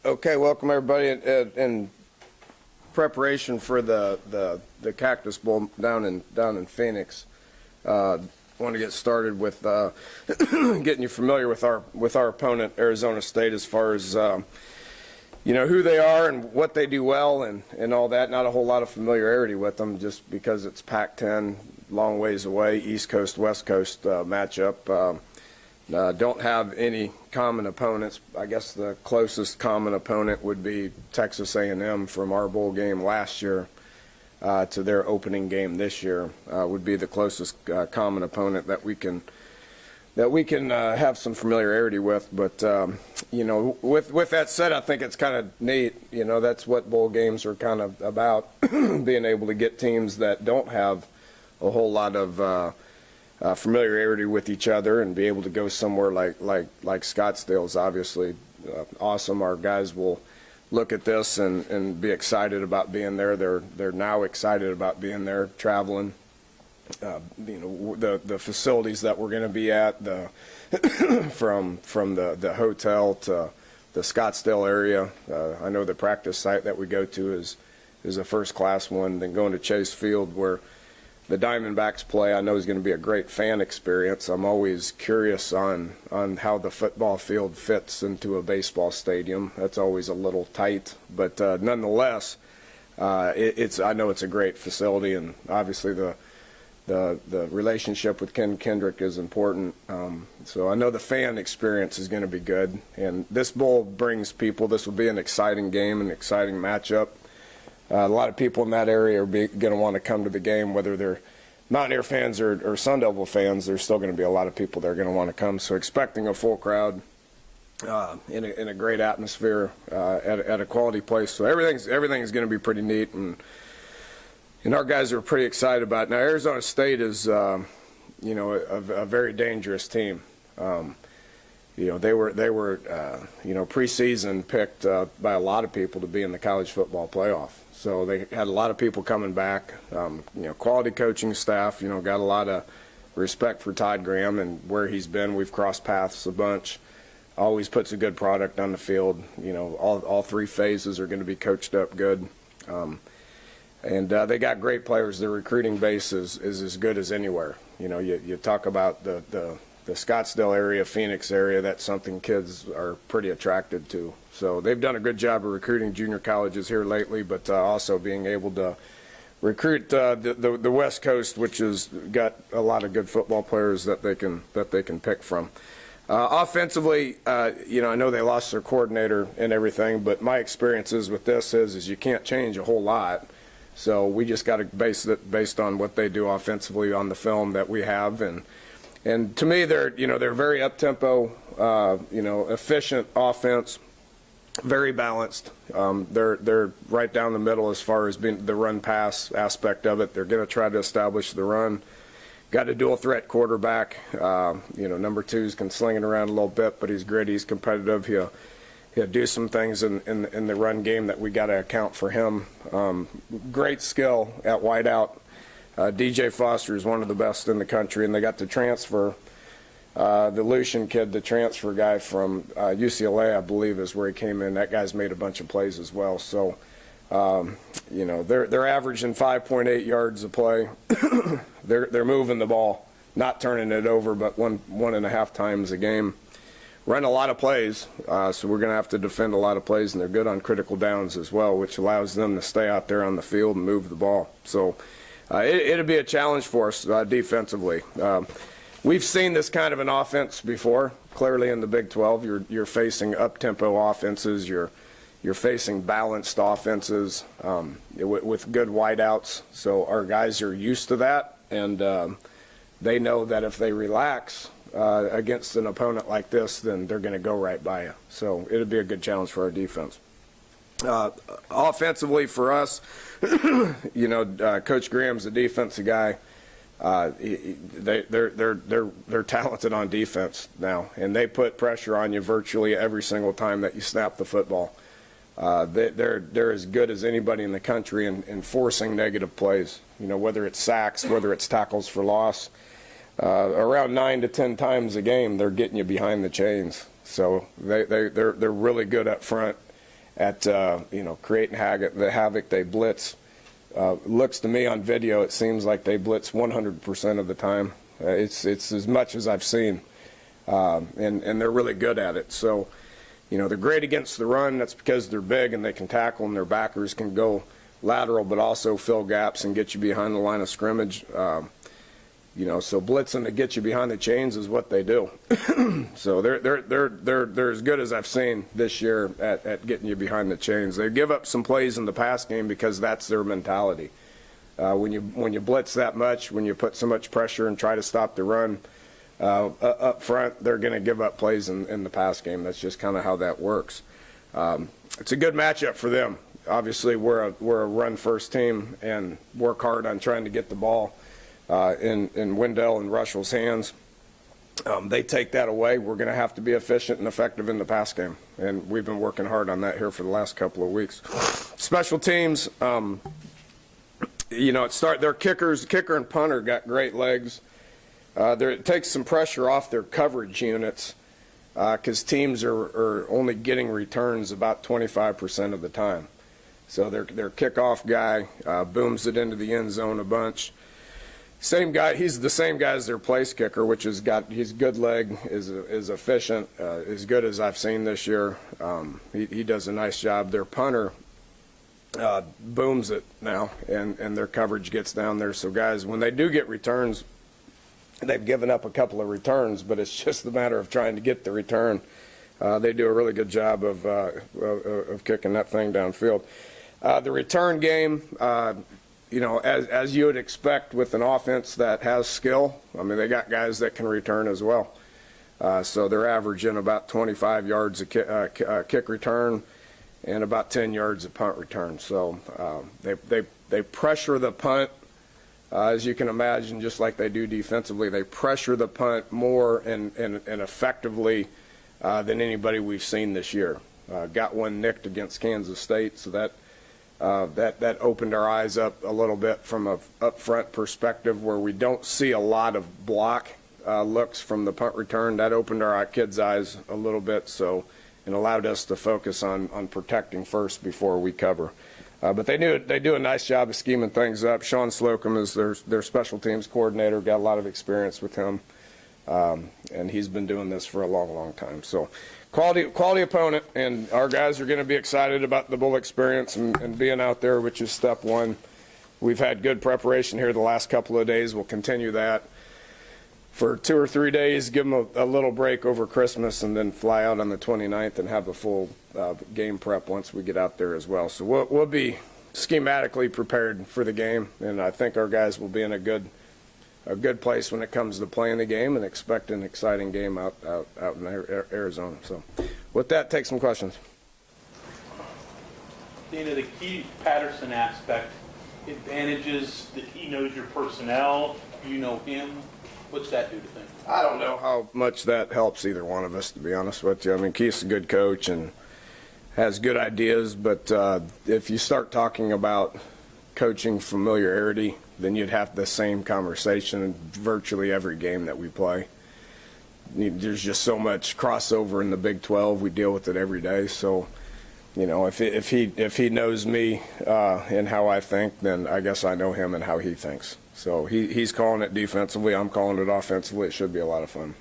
Okay, welcome everybody. In preparation for the Cactus Bowl down in Phoenix, want to get started with getting you familiar with our opponent, Arizona State, as far as who they are and what they do well and all that. Not a whole lot of familiarity with them, just because it's Pac-10, long ways away, East Coast West Coast matchup. Don't have any common opponents. I guess the closest common opponent would be Texas A&M from our bowl game last year to their opening game this year. Would be the closest common opponent that we can have some familiarity with. But with that said, I think it's kind of neat. That's what bowl games are kind of about, being able to get teams that don't have a whole lot of familiarity with each other and be able to go somewhere like Scottsdale is obviously awesome. Our guys will look at this and be excited about being there. They're now excited about being there, traveling. The facilities that we're going to be at, from the hotel to the Scottsdale area. I know the practice site that we go to is a first-class one. Then going to Chase Field, where the Diamondbacks play, I know is going to be a great fan experience. I'm always curious on how the football field fits into a baseball stadium. That's always a little tight, but nonetheless, I know it's a great facility, and obviously the relationship with Ken Kendrick is important. So I know the fan experience is going to be good, and this bowl brings people. This will be an exciting game, an exciting matchup. A lot of people in that area are going to want to come to the game, whether they're Mountaineer fans or Sun Devil fans. There's still going to be a lot of people that are going to want to come. So expecting a full crowd in a great atmosphere at a quality place. So everything's going to be pretty neat, and our guys are pretty excited about it. Now Arizona State is a very dangerous team. They were preseason picked by a lot of people to be in the college football playoff. So they had a lot of people coming back, quality coaching staff, got a lot of respect for Todd Graham and where he's been. We've crossed paths a bunch. Always puts a good product on the field. All three phases are going to be coached up good. And they got great players. Their recruiting base is as good as anywhere. You talk about the Scottsdale area, Phoenix area, that's something kids are pretty attracted to. So they've done a good job of recruiting junior colleges here lately, but also being able to recruit the West Coast, which has got a lot of good football players that they can pick from. Offensively, I know they lost their coordinator and everything, but my experiences with this is you can't change a whole lot. So we just got to base it based on what they do offensively on the film that we have. And to me, they're very up-tempo, efficient offense, very balanced. They're right down the middle as far as being the run-pass aspect of it. They're going to try to establish the run. Got a dual-threat quarterback. Number 2's can sling it around a little bit, but he's gritty, he's competitive. He'll do some things in the run game that we got to account for him. Great skill at wideout. DJ Foster is one of the best in the country, and they got to transfer the Lucian kid, the transfer guy from UCLA, I believe, is where he came in. That guy's made a bunch of plays as well. So, they're averaging 5.8 yards a play. they're moving the ball, not turning it over, but one and a half times a game. Run a lot of plays, so we're going to have to defend a lot of plays, and they're good on critical downs as well, which allows them to stay out there on the field and move the ball. So it'll be a challenge for us defensively. We've seen this kind of an offense before. Clearly in the Big 12, you're facing up-tempo offenses. You're facing balanced offenses with good wideouts. So our guys are used to that, and they know that if they relax against an opponent like this, then they're going to go right by you. So it'll be a good challenge for our defense. Offensively for us, Coach Graham's a defensive guy. They're talented on defense now, and they put pressure on you virtually every single time that you snap the football. They're as good as anybody in the country in forcing negative plays. Whether it's sacks, whether it's tackles for loss. Around 9 to 10 times a game, they're getting you behind the chains. So they're really good up front. at creating the havoc. They blitz. Looks to me on video, it seems like they blitz 100% of the time. It's as much as I've seen, and they're really good at it. So, they're great against the run. That's because they're big and they can tackle, and their backers can go lateral, but also fill gaps and get you behind the line of scrimmage. So blitzing to get you behind the chains is what they do. So they're as good as I've seen this year at getting you behind the chains. They give up some plays in the pass game because that's their mentality. When you blitz that much, when you put so much pressure and try to stop the run up front, they're going to give up plays in the pass game. That's just kind of how that works. It's a good matchup for them. Obviously, we're a run-first team and work hard on trying to get the ball in Wendell and Russell's hands. They take that away. We're going to have to be efficient and effective in the pass game, and we've been working hard on that here for the last couple of weeks. Special teams, their kicker and punter got great legs. It takes some pressure off their coverage units because teams are only getting returns about 25% of the time. So their kickoff guy booms it into the end zone a bunch. Same guy, he's the same guy as their place kicker, which he's good leg, is efficient, as good as I've seen this year. He does a nice job. Their punter booms it now, and their coverage gets down there. So guys, when they do get returns, they've given up a couple of returns, but it's just a matter of trying to get the return. They do a really good job of kicking that thing downfield. The return game, as you would expect with an offense that has skill, I mean, they got guys that can return as well. So they're averaging about 25 yards a kick return and about 10 yards a punt return. So they pressure the punt, as you can imagine, just like they do defensively. They pressure the punt more and effectively than anybody we've seen this year. Got one nicked against Kansas State, so that opened our eyes up a little bit from a up-front perspective where we don't see a lot of block looks from the punt return. That opened our kids' eyes a little bit, so it allowed us to focus on protecting first before we cover. But they do a nice job of scheming things up. Sean Slocum is their special teams coordinator. Got a lot of experience with him, and he's been doing this for a long, long time. So quality opponent, and our guys are going to be excited about the bowl experience and being out there, which is step one. We've had good preparation here the last couple of days. We'll continue that for 2 or 3 days, give them a little break over Christmas, and then fly out on the 29th and have a full game prep once we get out there as well. So we'll be schematically prepared for the game, and I think our guys will be in a good place when it comes to playing the game, and expect an exciting game out in Arizona. So with that, take some questions. Dana, the key Patterson aspect, advantages that he knows your personnel, you know him. What's that do to things? I don't know how much that helps either one of us, to be honest with you. I mean, Keith's a good coach and has good ideas, but if you start talking about coaching familiarity, then you'd have the same conversation in virtually every game that we play. There's just so much crossover in the Big 12. We deal with it every day. So, if he knows me and how I think, then I guess I know him and how he thinks. So he's calling it defensively. I'm calling it offensively. It should be a lot of fun.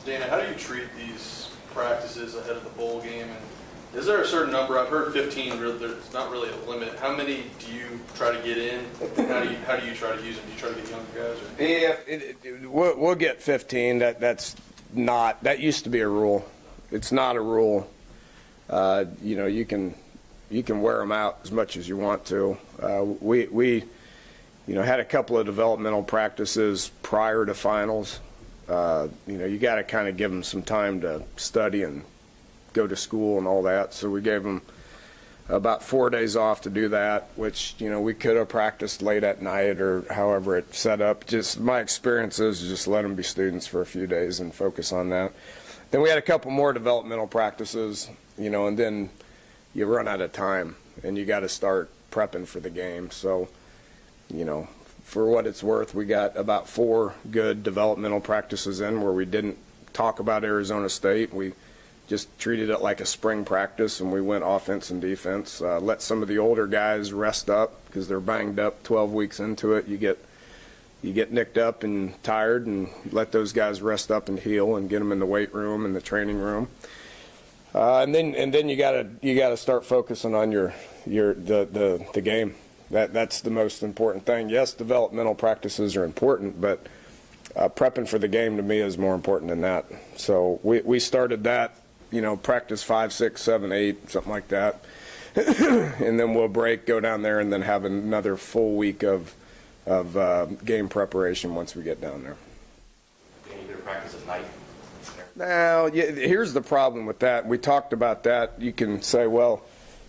Dana, how do you treat these practices ahead of the bowl game? And is there a certain number? I've heard 15. It's not really a limit. How many do you try to get in? And how do you try to use them? Do you try to get younger guys? Yeah, we'll get 15. That used to be a rule. It's not a rule. You can wear them out as much as you want to. We had a couple of developmental practices prior to finals. You got to kind of give them some time to study and go to school and all that. So we gave them about 4 days off to do that, which, we could have practiced late at night or however it's set up. Just my experience is just let them be students for a few days and focus on that. Then we had a couple more developmental practices, and then you run out of time and you got to start prepping for the game. So, for what it's worth, we got about 4 good developmental practices in where we didn't talk about Arizona State. We just treated it like a spring practice, and we went offense and defense. Let some of the older guys rest up because they're banged up 12 weeks into it. You get nicked up and tired, and let those guys rest up and heal and get them in the weight room and the training room. And then you gotta start focusing on the game. That's the most important thing. Yes, developmental practices are important, but prepping for the game to me is more important than that. So we started that, practice 5, 6, 7, 8, something like that, and then we'll break, go down there, and then have another full week of game preparation once we get down there. Can you do practice at night? Now, here's the problem with that. We talked about that. You can say, well,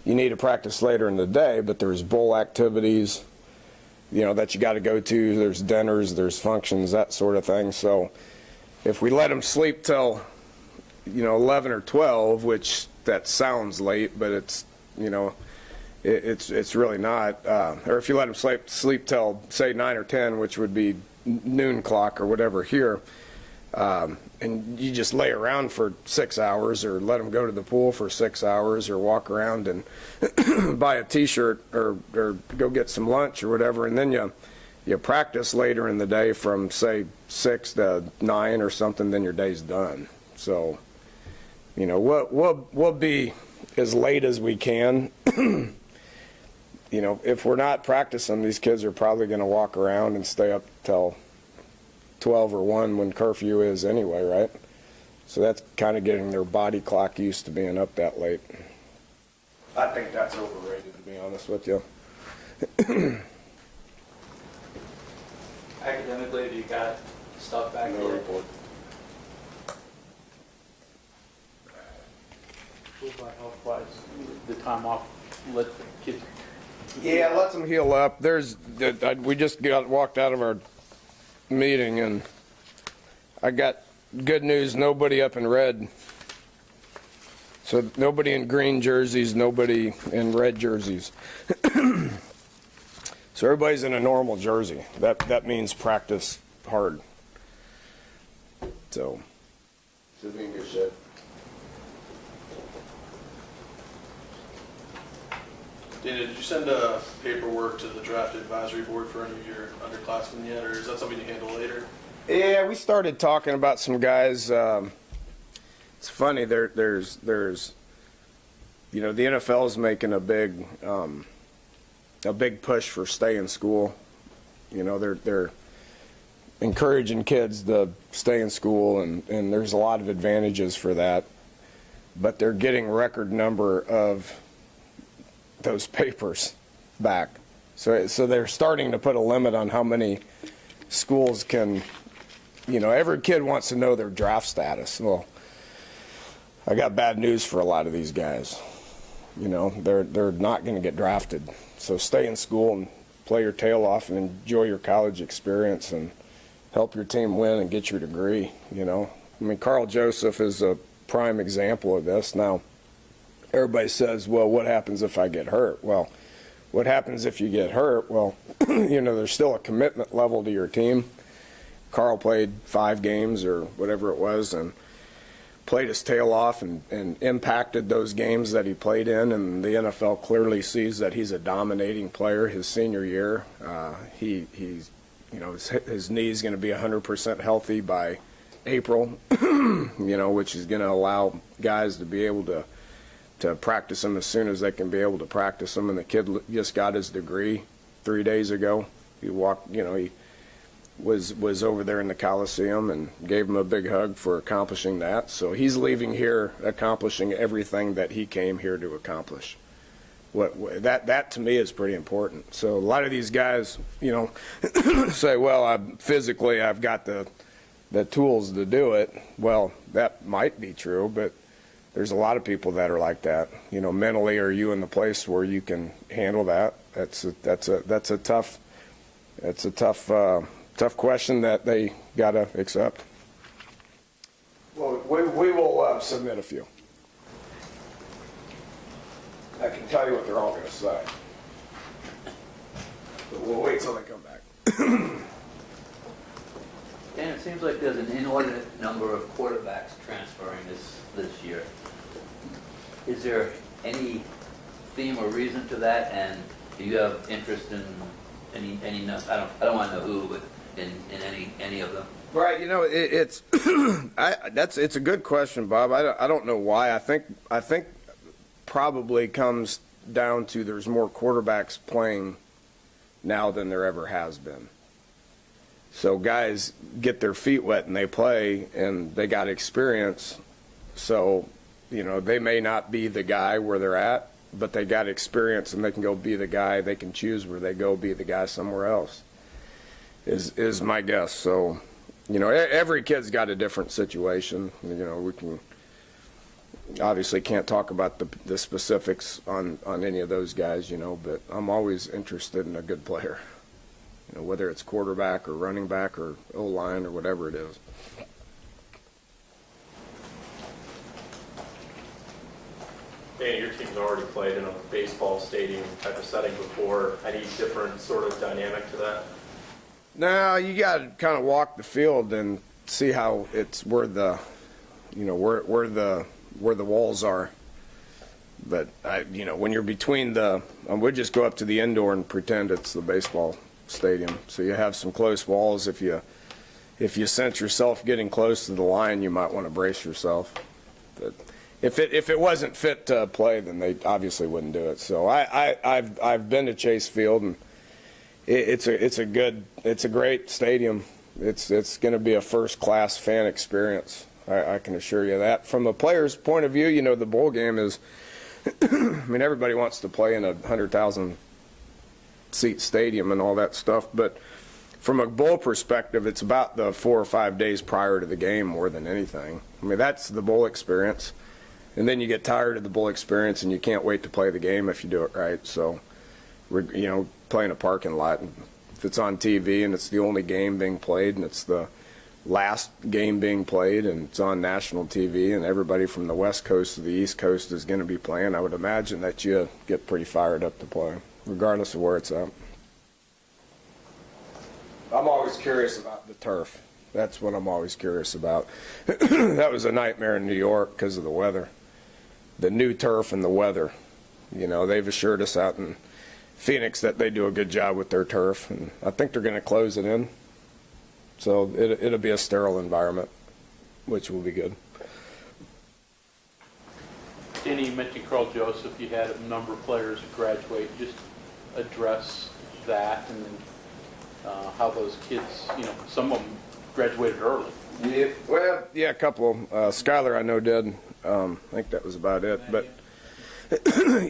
you need to practice later in the day, but there's bowl activities, that you got to go to. There's dinners, there's functions, that sort of thing. So if we let them sleep till, 11 or 12, which that sounds late, but it's, it's really not. Or if you let them sleep till, say, 9 or 10, which would be noon clock or whatever here, and you just lay around for 6 hours, or let them go to the pool for 6 hours, or walk around and buy a T-shirt, or go get some lunch or whatever, and then you practice later in the day from, say, 6 to 9 or something, then your day's done. So, we'll be as late as we can. If we're not practicing, these kids are probably going to walk around and stay up till 12 or 1 when curfew is anyway, right? So that's kind of getting their body clock used to being up that late. I think that's overrated, to be honest with you. Academically, have you got stuff back No there? report. What about health-wise, the time off, let the kids? Yeah, let them heal up. We just walked out of our meeting, and I got good news. Nobody up in red. So nobody in green jerseys, nobody in red jerseys. So everybody's in a normal jersey. That means practice hard. So should be in good shape. Dana, did you send paperwork to the draft advisory board for any of your underclassmen yet, or is that something you handle later? Yeah, we started talking about some guys. It's funny. There's the NFL is making a big push for stay in school. They're encouraging kids to stay in school, and there's a lot of advantages for that. But they're getting record number of those papers back. So they're starting to put a limit on how many schools can, every kid wants to know their draft status. Well, I got bad news for a lot of these guys. They're not going to get drafted. So stay in school and play your tail off and enjoy your college experience and help your team win and get your degree, Carl Joseph is a prime example of this. Now, everybody says, well, what happens if I get hurt? Well, what happens if you get hurt? Well, there's still a commitment level to your team. Carl played 5 games or whatever it was and played his tail off and impacted those games that he played in, and the NFL clearly sees that he's a dominating player. His senior year, his knee's going to be 100% healthy by April, which is going to allow guys to be able to practice them as soon as they can be able to practice them. And the kid just got his degree 3 days ago. He walked, he was over there in the Coliseum and gave him a big hug for accomplishing that. So he's leaving here accomplishing everything that he came here to accomplish. That to me is pretty important. So a lot of these guys, say, well, I've got the tools to do it. Well, that might be true, but there's a lot of people that are like that. Mentally, are you in the place where you can handle that? That's a tough question that they gotta accept. Well, we will submit a few. I can tell you what they're all gonna say, but we'll wait till they come back. And it seems like there's an inordinate number of quarterbacks transferring this year. Is there any theme or reason to that? And do you have interest in any I don't want to know who, but in any of them? Right, it's it's a good question, Bob. I don't know why. I think probably comes down to there's more quarterbacks playing now than there ever has been. So guys get their feet wet and they play and they got experience. So, they may not be the guy where they're at, but they got experience and they can go be the guy. They can choose where they go be the guy somewhere else, is my guess. So, every kid's got a different situation. We can obviously can't talk about the specifics on any of those guys, but I'm always interested in a good player, whether it's quarterback or running back or O-line or whatever it is. Danny, your team's already played in a baseball stadium type of setting before. Any different sort of dynamic to that? No, you got to kind of walk the field and see how it's where the walls are. But when you're between we'll just go up to the indoor and pretend it's the baseball stadium. So you have some close walls. If you sense yourself getting close to the line, you might want to brace yourself. But if it wasn't fit to play, then they obviously wouldn't do it. So I've been to Chase Field, and it's a great stadium. It's going to be a first-class fan experience. I can assure you that. From a player's point of view, the bowl game is, everybody wants to play in a 100,000 seat stadium and all that stuff, but from a bowl perspective, it's about the 4 or 5 days prior to the game more than anything. That's the bowl experience. And then you get tired of the bowl experience and you can't wait to play the game if you do it right. So, playing a parking lot, if it's on TV and it's the only game being played and it's the last game being played and it's on national TV and everybody from the West Coast to the East Coast is going to be playing, I would imagine that you get pretty fired up to play, regardless of where it's at. I'm always curious about the turf. That's what I'm always curious about. That was a nightmare in New York because of the weather. The new turf and the weather. They've assured us out in Phoenix that they do a good job with their turf, and I think they're going to close it in. So it'll be a sterile environment, which will be good. Danny, you mentioned Carl Joseph. You had a number of players graduate. Just address that and how those kids, some of them graduated early. Yeah, well, yeah, a couple. Skyler, I know, did. I think that was about it. But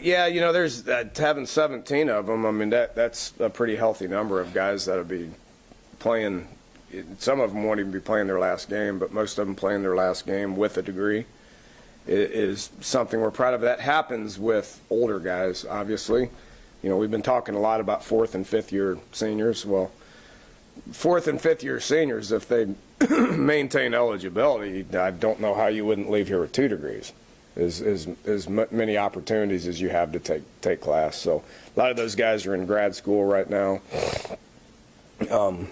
yeah, there's having 17 of them. That's a pretty healthy number of guys that'll be playing. Some of them won't even be playing their last game, but most of them playing their last game with a degree is something we're proud of. That happens with older guys, obviously. We've been talking a lot about 4th and 5th year seniors. Well, 4th and 5th year seniors, if they maintain eligibility, I don't know how you wouldn't leave here with 2 degrees. As many opportunities as you have to take class. So a lot of those guys are in grad school right now.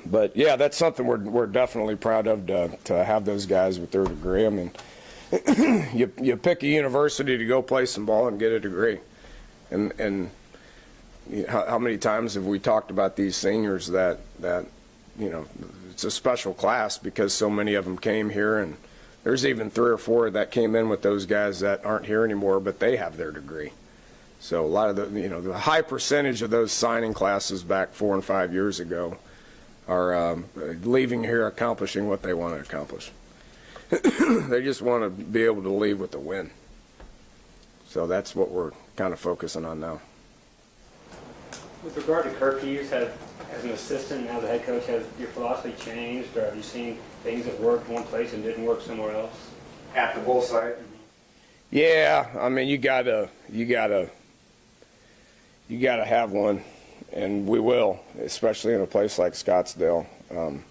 But yeah, that's something we're definitely proud of to have those guys with their degree. You pick a university to go play some ball and get a degree, and how many times have we talked about these seniors that it's a special class because so many of them came here, and there's even 3 or 4 that came in with those guys that aren't here anymore, but they have their degree. So a lot of the high percentage of those signing classes back 4 and 5 years ago are leaving here accomplishing what they want to accomplish. They just want to be able to leave with a win. So that's what we're kind of focusing on now. With regard to curfews, as an assistant, now the head coach, has your philosophy changed, or have you seen things that worked one place and didn't work somewhere else? At the bull site? Yeah, you gotta have one, and we will, especially in a place like Scottsdale. In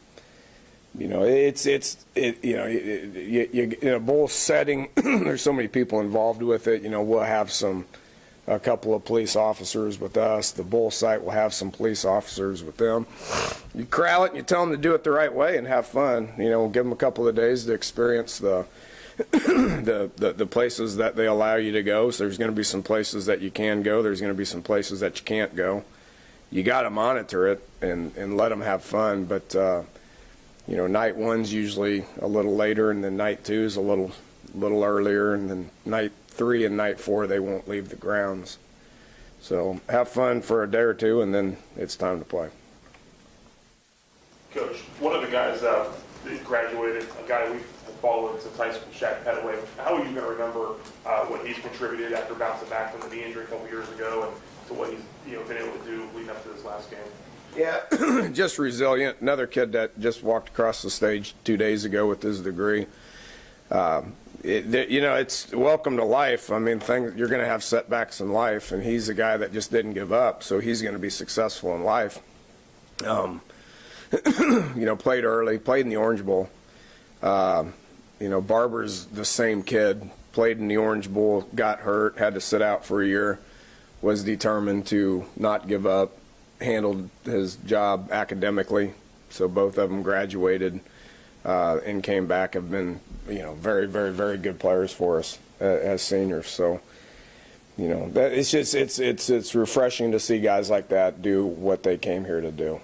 a bowl setting, there's so many people involved with it. We'll have some a couple of police officers with us. The bowl site will have some police officers with them. You corral it and you tell them to do it the right way and have fun. You know, give them a couple of days to experience the the places that they allow you to go. So there's going to be some places that you can go. There's going to be some places that you can't go. You got to monitor it and let them have fun. But you know, night one's usually a little later, and then night two is a little earlier, and then night 3 and night 4 they won't leave the grounds. So have fun for a day or two, and then it's time to play. Coach, one of the guys that graduated, a guy we've followed since high school, Shaq Petaway, how are you going to remember what he's contributed after bouncing back from the knee injury a couple years ago, and to what he's been able to do leading up to this last game? Yeah, just resilient. Another kid that just walked across the stage 2 days ago with his degree. You know, it's welcome to life. I mean, you're going to have setbacks in life, and he's a guy that just didn't give up, so he's going to be successful in life. You know, played early, played in the Orange Bowl. You know, Barber's the same kid, played in the Orange Bowl, got hurt, had to sit out for a year, was determined to not give up, handled his job academically, so both of them graduated and came back, have been, you know, very, very, very good players for us as seniors. So, you know, that it's just it's refreshing to see guys like that do what they came here to do.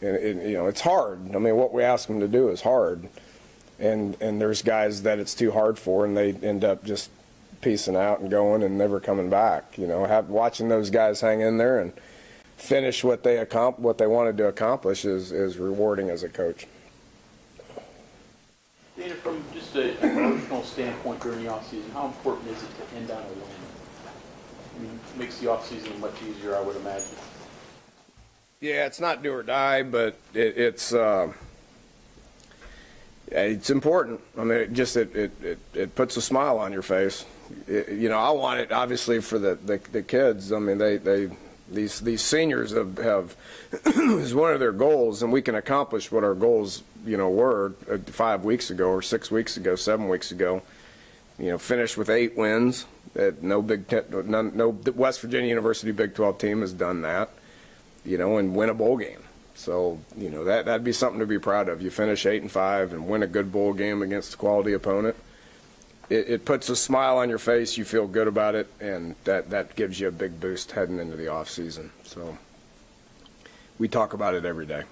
And you know, it's hard. I mean, what we ask them to do is hard, and there's guys that it's too hard for, and they end up just piecing out and going and never coming back. You know, watching those guys hang in there and finish what they wanted to accomplish is rewarding as a coach. Dana, from just an emotional standpoint during the offseason, how important is it to end on a win? I mean, it makes the offseason much easier, I would imagine. Yeah, it's not do or die, but it's important. I mean, it puts a smile on your face. You know, I want it obviously for the kids. I mean, these seniors have is one of their goals, and we can accomplish what our goals, you know, were 5 weeks ago or 6 weeks ago, 7 weeks ago. You know, finish with 8 wins. No West Virginia University Big 12 team has done that. You know, and win a bowl game. So, you know, that'd be something to be proud of. You finish 8-5 and win a good bowl game against a quality opponent. It puts a smile on your face. You feel good about it, and that gives you a big boost heading into the off season. So we talk about it every day.